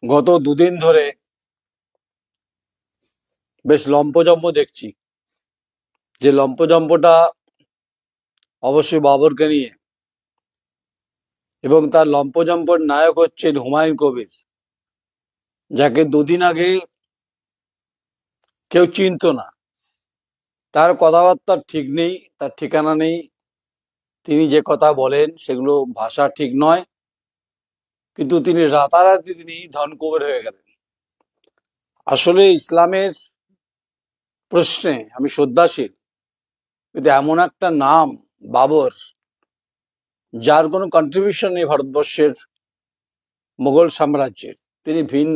গত দুদিন ধরে বেশ লম্পজম্প দেখছি। যে লম্পজম্পটা অবশ্যই বাবরকে নিয়ে, এবং তার লম্পজম্পর নায়ক হচ্ছেন হুমায়ুন কবির, যাকে দুদিন আগে কেউ চিনতো না। তার কথাবার্তার ঠিক নেই, তার ঠিকানা নেই। তিনি যে কথা বলেন সেগুলো ভাষা ঠিক নয়, কিন্তু তিনি রাতারাতি তিনি ধনকুবের হয়ে গেলেন। আসলে ইসলামের প্রশ্নে আমি শ্রদ্ধাশীল, কিন্তু এমন একটা নাম বাবর, যার কোনো কন্ট্রিবিউশন নেই ভারতবর্ষের মুঘল সাম্রাজ্যের, তিনি ভিন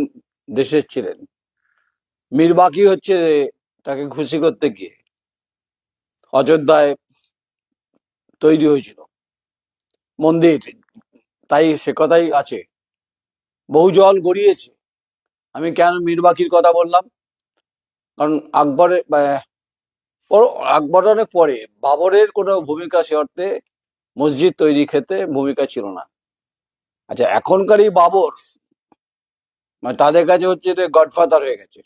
দেশের ছিলেন। মীরবাকি হচ্ছে তাকে খুশি করতে গিয়ে অযোধ্যায় তৈরি হয়েছিল মন্দির, তাই সে কথাই আছে। বহু জল গড়িয়েছে। আমি কেন মীরবাকির কথা বললাম? কারণ আকবরের পরে বাবরের কোনো ভূমিকা সে অর্থে মসজিদ তৈরি ক্ষেত্রে ভূমিকা ছিল না। আচ্ছা, এখনকার এই বাবর মানে তাদের কাছে হচ্ছে গডফাদার হয়ে গেছে।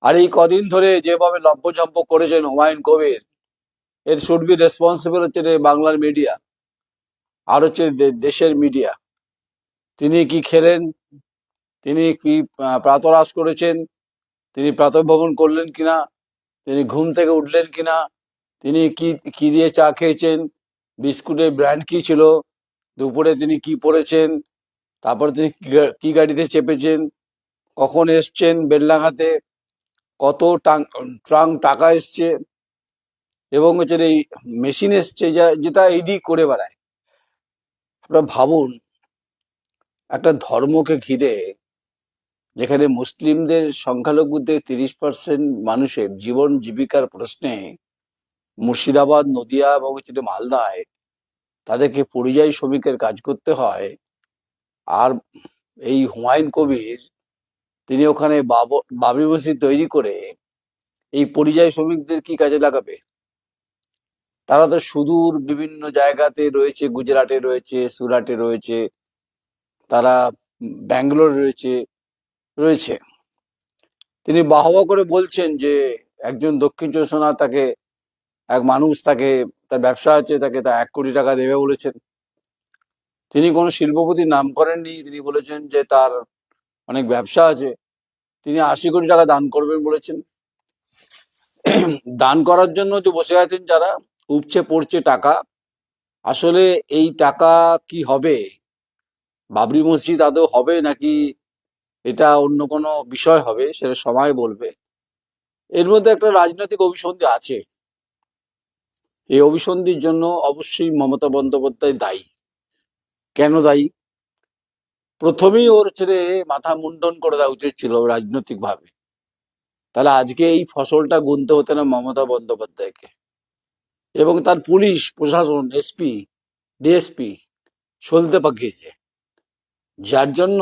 আর এই কদিন ধরে যেভাবে লম্পঝম্প করেছেন হুমায়ুন কবির, এর শুড বি রেসপন্সিবল হচ্ছে বাংলার মিডিয়া, আর হচ্ছে দেশের মিডিয়া। তিনি কি খেলেন, তিনি কি প্রাতরাশ করেছেন, তিনি প্রাতঃভ্রমণ করলেন কিনা, তিনি ঘুম থেকে উঠলেন কিনা, তিনি কি কি দিয়ে চা খেয়েছেন, বিস্কুটের ব্র্যান্ড কি ছিল, দুপুরে তিনি কি পরেছেন, তারপরে তিনি কি গাড়িতে চেপেছেন, কখন এসছেন বেলডাঙাতে, কত ট্রাঙ্ক টাকা এসছে, এবং হচ্ছে এই মেশিন এসছে যেটা ইডি করে বেড়ায়। আপনারা ভাবুন, একটা ধর্মকে ঘিরে, যেখানে মুসলিমদের সংখ্যালঘুদের 30% মানুষের জীবন জীবিকার প্রশ্নে মুর্শিদাবাদ, নদিয়া এবং হচ্ছে মালদায় তাদেরকে পরিযায়ী শ্রমিকের কাজ করতে হয়, আর এই হুমায়ুন কবির তিনি ওখানে বাবরি মসজিদ তৈরি করে এই পরিযায়ী শ্রমিকদের কি কাজে লাগাবে? তারা তো সুদূর বিভিন্ন জায়গাতে রয়েছে, গুজরাটে রয়েছে, সুরাটে রয়েছে, তারা ব্যাঙ্গালোর রয়েছে রয়েছে তিনি বাহবা করে বলছেন যে একজন দক্ষিণ চব্বিশ পরগনা তাকে, এক মানুষ তাকে, তার ব্যবসা আছে, তাকে তা 1 কোটি টাকা দেবে বলেছেন। তিনি কোনো শিল্পপতির নাম করেননি, তিনি বলেছেন যে তার অনেক ব্যবসা আছে, তিনি 80 কোটি টাকা দান করবেন বলেছেন। দান করার জন্য যে বসে আছেন যারা, উপচে পড়ছে টাকা। আসলে এই টাকা কি হবে? বাবরি মসজিদ আদৌ হবে নাকি এটা অন্য কোনো বিষয় হবে, সেটা সময় বলবে। এর মধ্যে একটা রাজনৈতিক অভিসন্ধি আছে। এই অভিসন্ধির জন্য অবশ্যই মমতা বন্দ্যোপাধ্যায় দায়ী। কেন দায়ী? প্রথমেই ওর ছেড়ে মাথা মুন্ডন করে দেওয়া উচিত ছিল রাজনৈতিক ভাবে, তাহলে আজকে এই ফসলটা গুনতে হতো না মমতা বন্দ্যোপাধ্যায়কে। এবং তার পুলিশ প্রশাসন, এসপি, ডিএসপি সলতে পাকিয়েছে, যার জন্য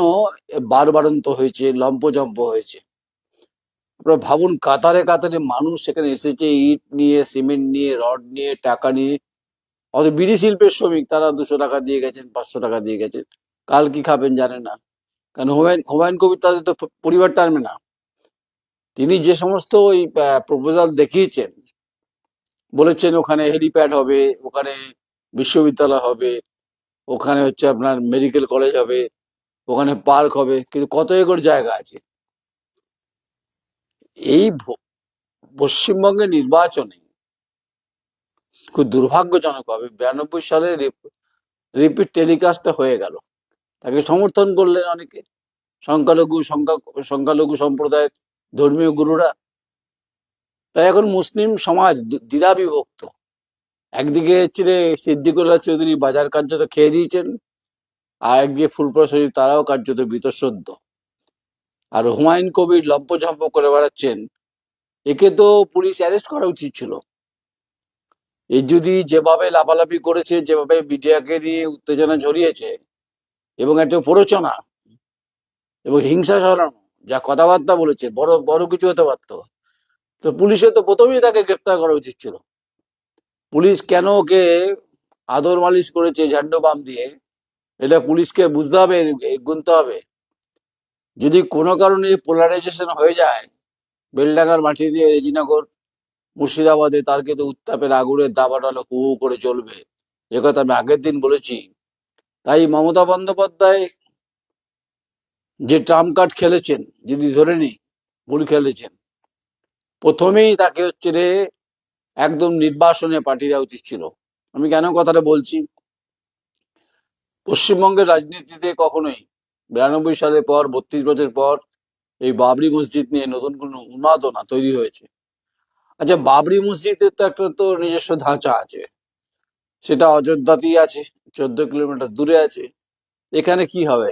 বারবারন্ত হয়েছে, লম্পজম্প হয়েছে। আপনারা ভাবুন, কাতারে কাতারে মানুষ সেখানে এসেছে, ইট নিয়ে, সিমেন্ট নিয়ে, রড নিয়ে, টাকা নিয়ে। অত বিড়ি শিল্পের শ্রমিক, তারা 200 টাকা দিয়ে গেছেন, 500 টাকা দিয়ে গেছেন, কাল কি খাবেন জানে না। কারণ হুমায়ুন কবির তাদের তো পরিবার টানবে না। তিনি যে সমস্ত ওই প্রপোজাল দেখিয়েছেন, বলেছেন ওখানে হেলিপ্যাড হবে, ওখানে বিশ্ববিদ্যালয় হবে, ওখানে হচ্ছে আপনার মেডিকেল কলেজ হবে, ওখানে পার্ক হবে, কিন্তু কত একর জায়গা আছে? এই পশ্চিমবঙ্গের নির্বাচনে খুব দুর্ভাগ্যজনক ভাবে 92 সালে রিপিট টেলিকাস্টটা হয়ে গেল। তাকে সমর্থন করলেন অনেকে, সংখ্যালঘু সম্প্রদায়ের ধর্মীয় গুরুরা। তাই এখন মুসলিম সমাজ দ্বিধা বিভক্ত। একদিকে ছিলেন সিদ্দিকুল্লাহ চৌধুরী, বাজার কার্যত খেয়ে দিয়েছেন, আর একদিকে ফুলপুরা শরীফ, তারাও কার্যত বীতশ্রদ্ধ। আর হুমায়ুন কবির লম্পঝম্প করে বেড়াচ্ছেন, একে তো পুলিশ অ্যারেস্ট করা উচিত ছিল। এর যদি যেভাবে লাফালাফি করেছে, যেভাবে মিডিয়াকে নিয়ে উত্তেজনা ছড়িয়েছে, এবং একটা প্ররোচনা এবং হিংসা ছড়ানো, যা কথাবার্তা বলেছে, বড় বড় কিছু হতে পারত। তো পুলিশের তো প্রথমেই তাকে গ্রেপ্তার করা উচিত ছিল। পুলিশ কেন ওকে আদর মালিশ করেছে ঝান্ডু বাম দিয়ে, এটা পুলিশকে বুঝতে হবে, গুনতে হবে। যদি কোনো কারণে পোলারাইজেশন হয়ে যায়, বেলডাঙ্গার মাটি দিয়ে রেজিনগর মুর্শিদাবাদে, তার কিন্তু উত্তাপের আগুনের দাবানল হু হু করে চলবে। একথা আমি আগের দিন বলেছি। তাই মমতা বন্দ্যোপাধ্যায় যে ট্রাম্প কার্ড খেলেছেন, যদি ধরে নি ভুল খেলেছেন, প্রথমেই তাকে হচ্ছে রে একদম নির্বাসনে পাঠিয়ে দেওয়া উচিত ছিল। আমি কেন কথাটা বলছি, পশ্চিমবঙ্গের রাজনীতিতে কখনোই 92 সালের পর, 32 বছর পর এই বাবরি মসজিদ নিয়ে নতুন কোনো উন্মাদনা তৈরি হয়েছে। আচ্ছা, বাবরি মসজিদের তো একটা তো নিজস্ব ধাঁচা আছে, সেটা অযোধ্যাতেই আছে, 14 কিলোমিটার দূরে আছে। এখানে কি হবে?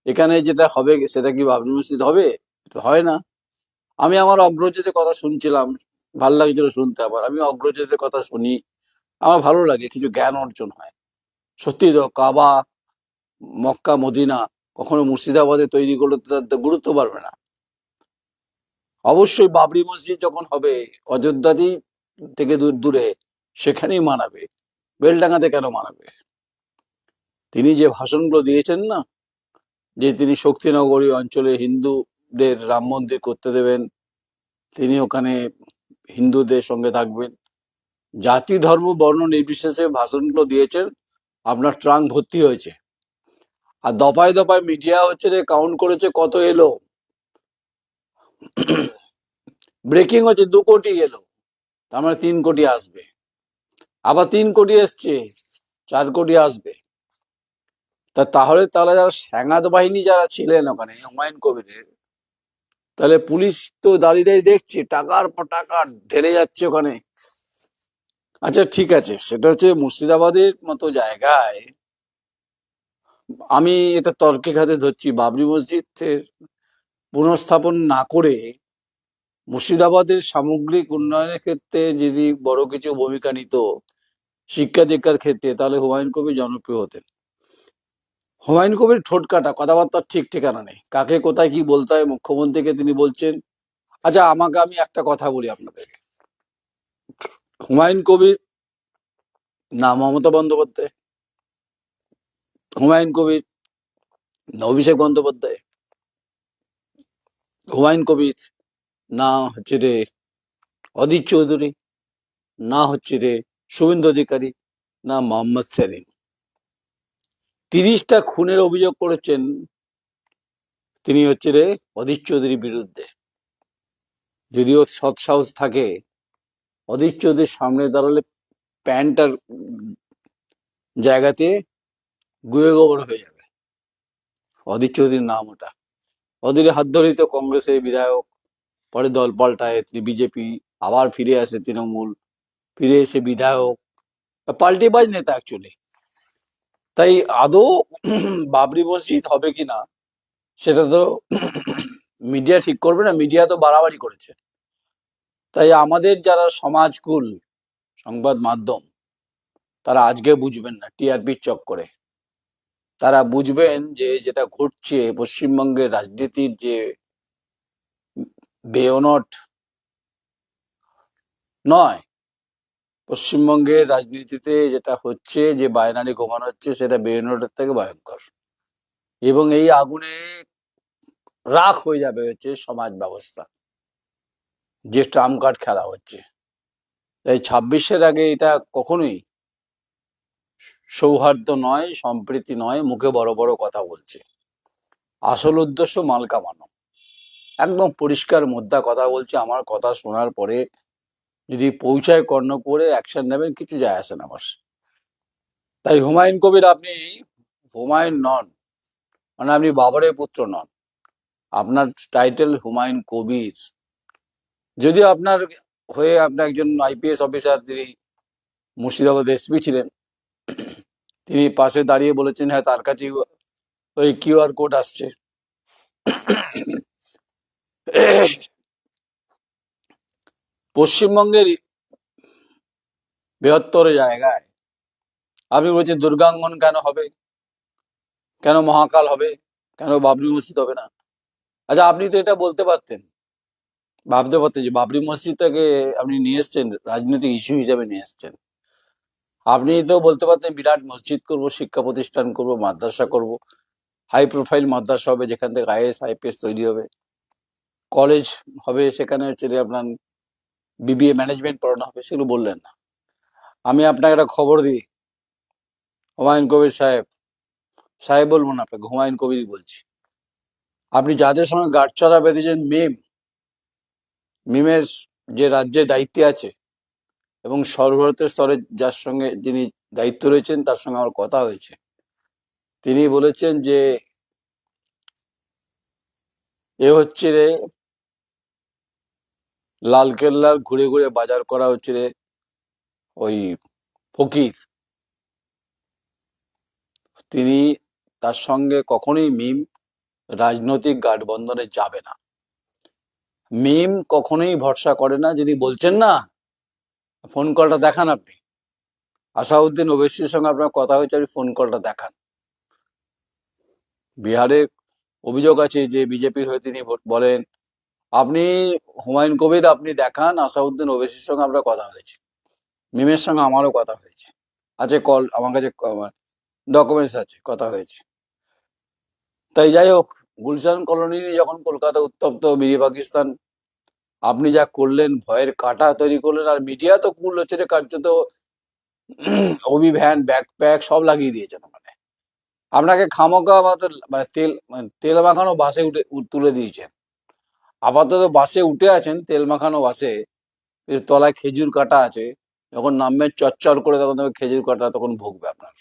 এখানে যেটা হবে সেটা কি বাবরি মসজিদ হবে? এটা হয় না। আমি আমার অগ্রজদের কথা শুনছিলাম, ভাল লাগছিল শুনতে। আবার আমি অগ্রজদের কথা শুনি, আমার ভালো লাগে, কিছু জ্ঞান অর্জন হয়। সত্যি তো, কাবা, মক্কা, মদিনা কখনো মুর্শিদাবাদে তৈরি করলে তো তার গুরুত্ব পারবে না। অবশ্যই বাবরি মসজিদ যখন হবে অযোধ্যাতেই থেকে দূরে, সেখানেই মানাবে, বেলডাঙ্গাতে কেন মানাবে? তিনি যে ভাষণগুলো দিয়েছেন না, যে তিনি শক্তিনগরী অঞ্চলে হিন্দুদের রাম মন্দির করতে দেবেন, তিনি ওখানে হিন্দুদের সঙ্গে থাকবেন, জাতি ধর্ম বর্ণ নির্বিশেষে ভাষণগুলো দিয়েছেন, আপনার ট্রাঙ্ক ভর্তি হয়েছে। আর দফায় দফায় মিডিয়া হচ্ছে রে কাউন্ট করেছে কত এলো, ব্রেকিং হচ্ছে 2 কোটি এলো, তার মানে 3 কোটি আসবে, আবার 3 কোটি এসছে, 4 কোটি আসবে। তাহলে তারা যারা সেনাত বাহিনী যারা ছিলেন ওখানে হুমায়ুন কবিরের, তাহলে পুলিশ তো দাঁড়িয়ে দাঁড়িয়ে দেখছে টাকার পর টাকা ঢেলে যাচ্ছে ওখানে। আচ্ছা ঠিক আছে, সেটা হচ্ছে মুর্শিদাবাদের মতো জায়গায়। আমি এটা তর্কে খাতে ধরছি, বাবরি মসজিদের পুনঃস্থাপন না করে মুর্শিদাবাদের সামগ্রিক উন্নয়নের ক্ষেত্রে যদি বড় কিছু ভূমিকা নিত, শিক্ষা দীক্ষার ক্ষেত্রে, তাহলে হুমায়ুন কবির জনপ্রিয় হতেন। হুমায়ুন কবির ঠোঁট কাটা, কথাবার্তার ঠিক ঠিকানা নেই, কাকে কোথায় কি বলতে হয় মুখ্যমন্ত্রীকে তিনি বলছেন। আচ্ছা আমি একটা কথা বলি আপনাদেরকে, হুমায়ুন কবির না মমতা বন্দ্যোপাধ্যায়, হুমায়ুন কবির না অভিষেক বন্দ্যোপাধ্যায়, হুমায়ুন কবির না হচ্ছে রে অদিত চৌধুরী, না হচ্ছে রে শুভেন্দু অধিকারী, না মোহাম্মদ সেলিম। 30টা খুনের অভিযোগ করেছেন তিনি হচ্ছে রে অদিত চৌধুরীর বিরুদ্ধে। যদিও সৎ সাহস থাকে, অদিত চৌধুরীর সামনে দাঁড়ালে প্যান্টার জায়গাতে গুয়ে গোবর হয়ে যাবে। অদিত চৌধুরীর নাম ওটা। অদিতের হাত ধরেই তো কংগ্রেসের বিধায়ক, পরে দল পাল্টায়, তিনি বিজেপি, আবার ফিরে আসে তৃণমূল, ফিরে এসে বিধায়ক, পাল্টিবাজ নেতা অ্যাকচুয়ালি। তাই আদৌ বাবরি মসজিদ হবে কিনা সেটা তো মিডিয়া ঠিক করবে না, মিডিয়া তো বাড়াবাড়ি করেছে। তাই আমাদের যারা সমাজকুল সংবাদ মাধ্যম, তারা আজকে বুঝবেন না টিআরপির চক্করে, তারা বুঝবেন যে যেটা ঘটছে পশ্চিমবঙ্গের রাজনীতির যে বেয়নট নয়, পশ্চিমবঙ্গের রাজনীতিতে যেটা হচ্ছে, যে বাইনারি ঘুমানো হচ্ছে, সেটা বেয়নটের থেকে ভয়ঙ্কর। এবং এই আগুনে রাখ হয়ে যাবে হচ্ছে সমাজ ব্যবস্থা, যে ট্রাম্প কার্ড খেলা হচ্ছে। তাই 26-এর আগে এটা কখনোই সৌহার্দ্য নয়, সম্প্রীতি নয়, মুখে বড় বড় কথা বলছে, আসল উদ্দেশ্য মাল কামানো। একদম পরিষ্কার মুদ্রা কথা বলছি, আমার কথা শোনার পরে যদি পৌঁছায় কর্ণপুরে অ্যাকশন নেবেন, কিছু যায় আসে না আমার। তাই হুমায়ুন কবির, আপনি হুমায়ুন নন, মানে আপনি বাবরের পুত্র নন, আপনার টাইটেল হুমায়ুন কবির। যদিও আপনার হয়ে আপনার একজন আইপিএস অফিসার, তিনি মুর্শিদাবাদ এসপি ছিলেন, তিনি পাশে দাঁড়িয়ে বলেছেন হ্যাঁ তার কাছে ওই কিউআর কোড আসছে। পশ্চিমবঙ্গের বৃহত্তর জায়গায় আপনি বলছেন দুর্গাঙ্গন কেন হবে, কেন মহাকাল হবে, কেন বাবরি মসজিদ হবে না? আচ্ছা আপনি তো এটা বলতে পারতেন, ভাবতে পারতেন যে বাবরি মসজিদটাকে আপনি নিয়ে এসছেন রাজনৈতিক ইস্যু হিসেবে নিয়ে এসছেন। আপনি তো বলতে পারতেন বিরাট মসজিদ করব, শিক্ষা প্রতিষ্ঠান করব, মাদ্রাসা করব, হাই প্রোফাইল মাদ্রাসা হবে যেখান থেকে আইএস আইপিএস তৈরি হবে, কলেজ হবে সেখানে হচ্ছে যে আপনার বিবিএ ম্যানেজমেন্ট পড়ানো হবে, সেগুলো বললেন না। আমি আপনাকে একটা খবর দিই, হুমায়ুন কবির সাহেব, সাহেব বলবো না আপনাকে, হুমায়ুন কবিরই বলছি, আপনি যাদের সঙ্গে গাঁটছড়া বেঁধেছেন মিমের যে রাজ্যে দায়িত্বে আছে এবং সর্বভারতীয় স্তরে যার সঙ্গে যিনি দায়িত্ব রয়েছেন তার সঙ্গে আমার কথা হয়েছে, তিনি বলেছেন যে এ হচ্ছে রে লালকেল্লার ঘুরে ঘুরে বাজার করা হচ্ছে রে ওই ফকির, তিনি তার সঙ্গে কখনোই মিম রাজনৈতিক গাঠবন্ধনে যাবে না। মিম কখনোই ভরসা করে না। যিনি বলছেন না, ফোন কলটা দেখান আপনি, আসাউদ্দিন ওবেসির সঙ্গে আপনার কথা হয়েছে, আপনি ফোন কলটা দেখান। বিহারে অভিযোগ আছে যে বিজেপির হয়ে তিনি বলেন, আপনি হুমায়ুন কবির আপনি দেখান, আসাউদ্দিন ওবেসির সঙ্গে আপনার কথা হয়েছে, মিমের সঙ্গে আমারও কথা হয়েছে, আছে কল আমার কাছে, ডকুমেন্টস আছে, কথা হয়েছে। তাই যাই হোক, গুলশান কলোনি যখন কলকাতা উত্তপ্ত, মিনি পাকিস্তান, আপনি যা করলেন, ভয়ের কাঁটা তৈরি করলেন, আর মিডিয়া তো কুল হচ্ছে যে কার্যত অভিভ্যান ব্যাকপ্যাক সব লাগিয়ে দিয়েছেন। মানে আপনাকে খামোকা মানে তেল মাখানো বাসে তুলে দিয়েছেন। আপাতত বাসে উঠে আছেন, তেল মাখানো বাসে, এর তলায় খেজুর কাটা আছে, যখন নামবেন চচ্চর করে তখন তবে খেজুর কাটা তখন ভুগবে আপনার।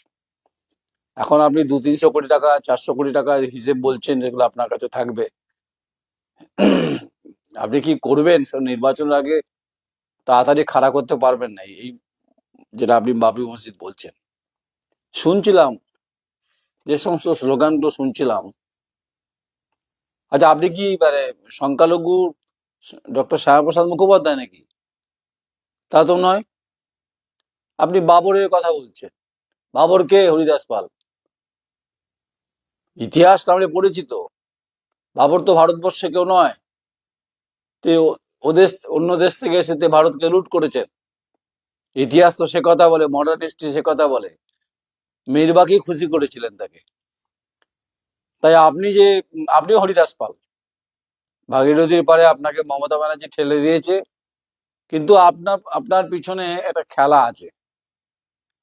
এখন আপনি 200-300 কোটি টাকা 400 কোটি টাকা হিসেব বলছেন, যেগুলো আপনার কাছে থাকবে, আপনি কি করবেন নির্বাচনের আগে? তাড়াতাড়ি খাড়া করতে পারবেন না, এই যেটা আপনি বাবরি মসজিদ বলছেন। শুনছিলাম যে সমস্ত স্লোগানগুলো শুনছিলাম, আচ্ছা আপনি কি মানে সংখ্যালঘু ডক্টর শ্যামাপ্রসাদ মুখোপাধ্যায় নাকি? তা তো নয়। আপনি বাবরের কথা বলছেন। বাবর কে? হরিদাস পাল। ইতিহাস আমরা পরিচিত। বাবর তো ভারতবর্ষে কেউ নয়, তে ওদেশ অন্য দেশ থেকে এসে ভারতকে লুট করেছেন। ইতিহাস তো সে কথা বলে, মডার্ন হিস্ট্রি সে কথা বলে। মিরবাকি খুশি করেছিলেন তাকে। তাই আপনি হরিদাস পাল, ভাগীরথীর পারে আপনাকে মমতা ব্যানার্জি ঠেলে দিয়েছে, কিন্তু আপনার পিছনে একটা খেলা আছে।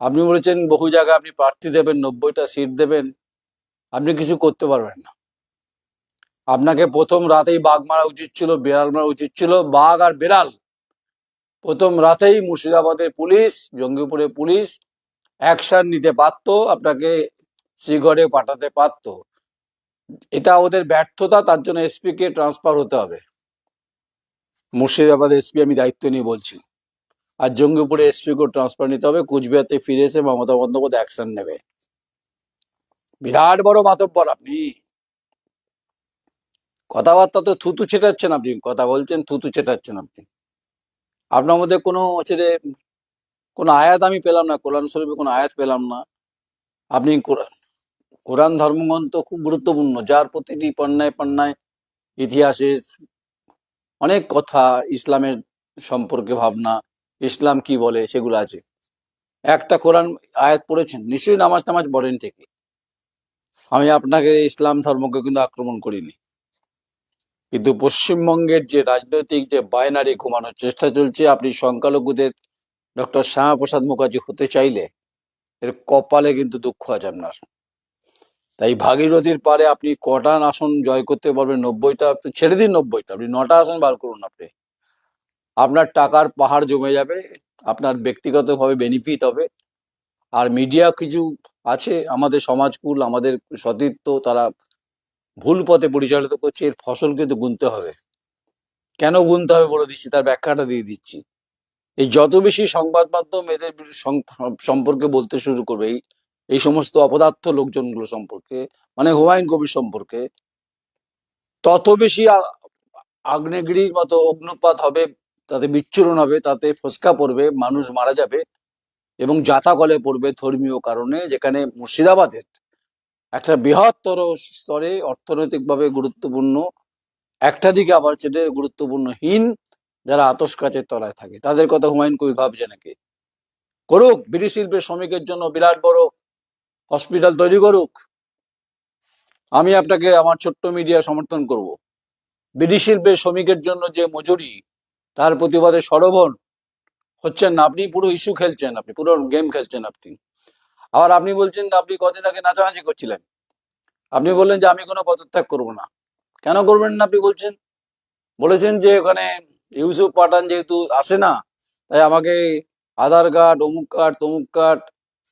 আপনি বলেছেন বহু জায়গায় আপনি প্রার্থী দেবেন, 90টা সিট দেবেন, আপনি কিছু করতে পারবেন না। আপনাকে প্রথম রাতেই বাঘ মারা উচিত ছিল, বেড়াল মারা উচিত ছিল। বাঘ আর বেড়াল প্রথম রাতেই মুর্শিদাবাদের পুলিশ, জঙ্গিপুরের পুলিশ অ্যাকশন নিতে পারত, আপনাকে শ্রীগড়ে পাঠাতে পারত। এটা ওদের ব্যর্থতা, তার জন্য এসপি কে ট্রান্সফার হতে হবে। মুর্শিদাবাদ এসপি আমি দায়িত্ব নিয়ে বলছি, আর জঙ্গিপুরে এসপি কে ট্রান্সফার নিতে হবে। কুচবিহারতে ফিরে এসে মমতা বন্দ্যোপাধ্যায় অ্যাকশন নেবে। বিরাট বড় মাতব্বর আপনি, কথাবার্তা তো থুতু ছেটাচ্ছেন, আপনি কথা বলছেন থুতু ছেটাচ্ছেন। আপনার মধ্যে কোনো আয়াত আমি পেলাম না, কোরআন শরীফে কোনো আয়াত পেলাম না। আপনি কোরআন ধর্মগ্রন্থ খুব গুরুত্বপূর্ণ, যার প্রতিটি পণ্যায় পণ্যায় ইতিহাসের অনেক কথা, ইসলামের সম্পর্কে ভাবনা, ইসলাম কি বলে সেগুলো আছে। একটা কোরআন আয়াত পড়েছেন নিশ্চয়ই, নামাজ টামাজ পড়েন ঠিকই। আমি আপনাকে ইসলাম ধর্মকে কিন্তু আক্রমণ করিনি, কিন্তু পশ্চিমবঙ্গের যে রাজনৈতিক যে বাইনারি ঘুমানোর চেষ্টা চলছে, আপনি সংখ্যালঘুদের ডক্টর শ্যামাপ্রসাদ মুখার্জি হতে চাইলে এর কপালে কিন্তু দুঃখ আছে আপনার। তাই ভাগীরথীর পারে আপনি কটা আসন জয় করতে পারবেন? 90টা ছেড়ে দিন, 90টা, আপনি 9টা আসন বার করুন। আপনার টাকার পাহাড় জমে যাবে, আপনার ব্যক্তিগতভাবে বেনিফিট হবে। আর মিডিয়া কিছু আছে আমাদের সমাজকুল, আমাদের সতীর্থ, তারা ভুল পথে পরিচালিত করছে, এর ফসল কিন্তু গুনতে হবে। কেন গুনতে হবে বলে দিচ্ছি, তার ব্যাখ্যাটা দিয়ে দিচ্ছি। এই যত বেশি সংবাদ মাধ্যম এদের সম্পর্কে বলতে শুরু করবে, এই সমস্ত অপদার্থ লোকজনগুলো সম্পর্কে, মানে হুমায়ুন কবির সম্পর্কে, তত বেশি আগ্নেয়গিরির মতো অগ্নুৎপাত হবে, তাতে বিচ্ছুরণ হবে, তাতে ফসকা পড়বে, মানুষ মারা যাবে এবং জাতাকলে পড়বে ধর্মীয় কারণে। যেখানে মুর্শিদাবাদের একটা বৃহত্তর স্তরে অর্থনৈতিকভাবে গুরুত্বপূর্ণ একটা দিকে, আবার সেটা গুরুত্বপূর্ণহীন যারা আতস কাচের তলায় থাকে, তাদের কথা হুমায়ুন কবি ভাবছে নাকি? করুক, বিড়ি শিল্পের শ্রমিকের জন্য বিরাট বড় হসপিটাল তৈরি করুক, আমি আপনাকে আমার ছোট্ট মিডিয়া সমর্থন করব। বিড়ি শিল্পের শ্রমিকের জন্য যে মজুরি, তার প্রতিবাদে সরব হন। হচ্ছেন না, আপনি পুরো ইস্যু খেলছেন, আপনি পুরো গেম খেলছেন আপনি। আবার আপনি বলছেন আপনি কদিন আগে নাচানাচি করছিলেন, আপনি বললেন যে আমি কোনো পদত্যাগ করব না। কেন করবেন না আপনি বলছেন? বলেছেন যে ওখানে ইউসুফ পাঠান যেহেতু আসে না, তাই আমাকে আধার কার্ড, অমুক কার্ড, তমুক কার্ড,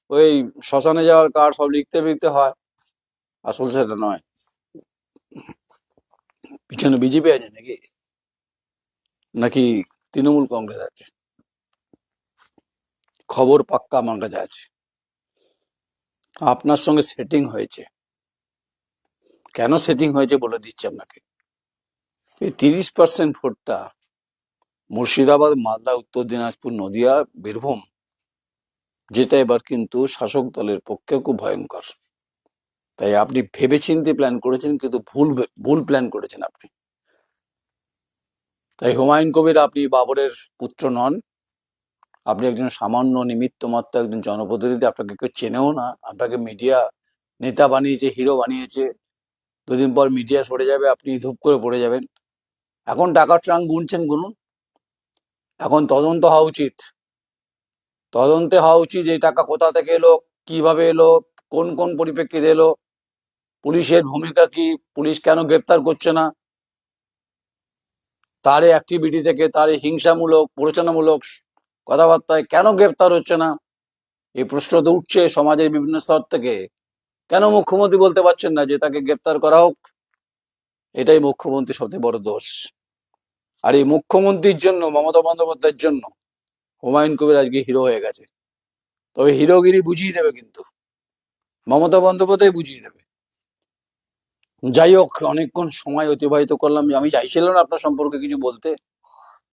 ওই শ্মশানে যাওয়ার কার্ড সব লিখতে লিখতে হয়। আসল সেটা নয়। পিছনে বিজেপি আছে নাকি, নাকি তৃণমূল কংগ্রেস আছে? খবর পাক্কা আমার কাছে আছে। আপনার সঙ্গে সেটিং হয়েছে। কেন সেটিং হয়েছে বলে দিচ্ছি আপনাকে। এই 30% ভোটটা মুর্শিদাবাদ, মালদা, উত্তর দিনাজপুর, নদিয়া, বীরভূম, যেটা এবার কিন্তু শাসক দলের পক্ষে খুব ভয়ঙ্কর। তাই আপনি ভেবেচিন্তে প্ল্যান করেছেন, কিন্তু ভুল ভুল প্ল্যান করেছেন আপনি। তাই হুমায়ুন কবির, আপনি বাবরের পুত্র নন। আপনি একজন সামান্য নিমিত্ত মাত্র একজন জনপ্রতিনিধি। আপনাকে কেউ চেনেও না। আপনাকে মিডিয়া নেতা বানিয়েছে, হিরো বানিয়েছে। দুদিন পর মিডিয়া সরে যাবে, আপনি ধূপ করে পড়ে যাবেন। এখন টাকার ট্রাঙ্ক গুনছেন, গুনুন। এখন তদন্ত হওয়া উচিত। তদন্তে হওয়া উচিত এই টাকা কোথা থেকে এলো, কিভাবে এলো, কোন কোন পরিপ্রেক্ষিতে এলো, পুলিশের ভূমিকা কি, পুলিশ কেন গ্রেপ্তার করছে না, তার অ্যাক্টিভিটি থেকে, তার হিংসামূলক প্ররোচনামূলক কথাবার্তায় কেন গ্রেপ্তার হচ্ছে না, এই প্রশ্ন তো উঠছে সমাজের বিভিন্ন স্তর থেকে। কেন মুখ্যমন্ত্রী বলতে পারছেন না যে তাকে গ্রেপ্তার করা হোক? এটাই মুখ্যমন্ত্রীর সবচেয়ে বড় দোষ। আর এই মুখ্যমন্ত্রীর জন্য, মমতা বন্দ্যোপাধ্যায়ের জন্য হুমায়ুন কবির আজকে হিরো হয়ে গেছে। তবে হিরোগিরি বুঝিয়ে দেবে কিন্তু, মমতা বন্দ্যোপাধ্যায় বুঝিয়ে দেবে। যাই হোক, অনেকক্ষণ সময় অতিবাহিত করলাম। আমি চাইছিলাম না আপনার সম্পর্কে কিছু বলতে,